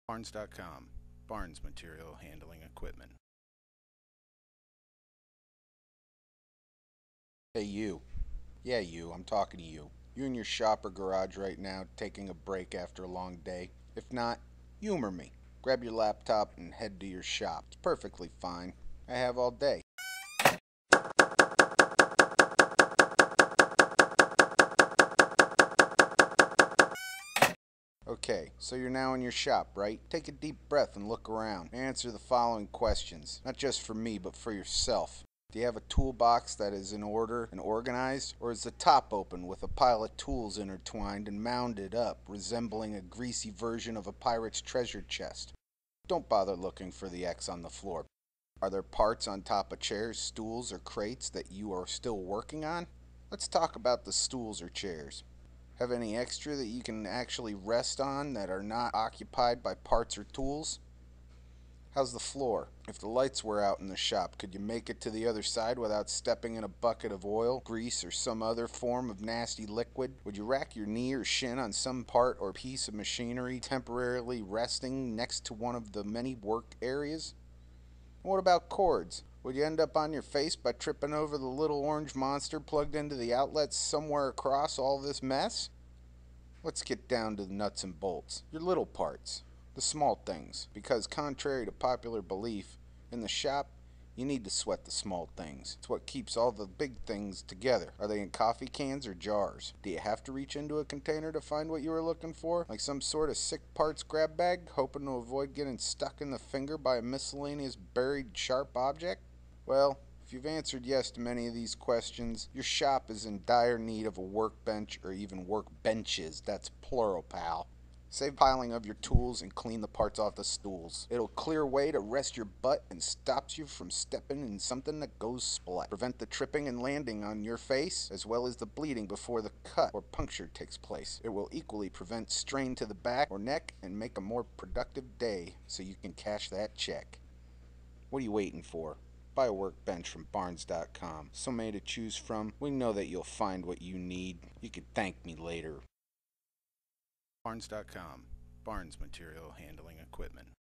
Barnes.com, Barnes Material Handling Equipment. Hey you. Yeah you, I'm talking to you. You in your shop or garage right now taking a break after a long day? If not, humor me. Grab your laptop and head to your shop. It's perfectly fine. I have all day. Okay, so you're now in your shop, right? Take a deep breath and look around. Answer the following questions, not just for me, but for yourself. Do you have a toolbox that is in order and organized? Or is the top open with a pile of tools intertwined and mounded up, resembling a greasy version of a pirate's treasure chest? Don't bother looking for the X on the floor. Are there parts on top of chairs, stools, or crates that you are still working on? Let's talk about the stools or chairs. Have any extra that you can actually rest on that are not occupied by parts or tools? How's the floor? If the lights were out in the shop, could you make it to the other side without stepping in a bucket of oil, grease, or some other form of nasty liquid? Would you rack your knee or shin on some part or piece of machinery temporarily resting next to one of the many work areas? What about cords? Would you end up on your face by tripping over the little orange monster plugged into the outlet somewhere across all this mess? Let's get down to the nuts and bolts, your little parts, the small things, because contrary to popular belief, in the shop, you need to sweat the small things. It's what keeps all the big things together. Are they in coffee cans or jars? Do you have to reach into a container to find what you were looking for? Like some sort of sick parts grab bag, hoping to avoid getting stuck in the finger by a miscellaneous buried sharp object? Well, if you've answered yes to many of these questions, your shop is in dire need of a workbench or even workbenches. That's plural, pal. Save piling of your tools and clean the parts off the stools. It'll clear way to rest your butt and stops you from stepping in something that goes splat. Prevent the tripping and landing on your face, as well as the bleeding before the cut or puncture takes place. It will equally prevent strain to the back or neck and make a more productive day so you can cash that check. What are you waiting for? Buy a workbench from Barnes.com. So many to choose from. We know that you'll find what you need. You can thank me later. Barnes.com, Barnes Material Handling Equipment.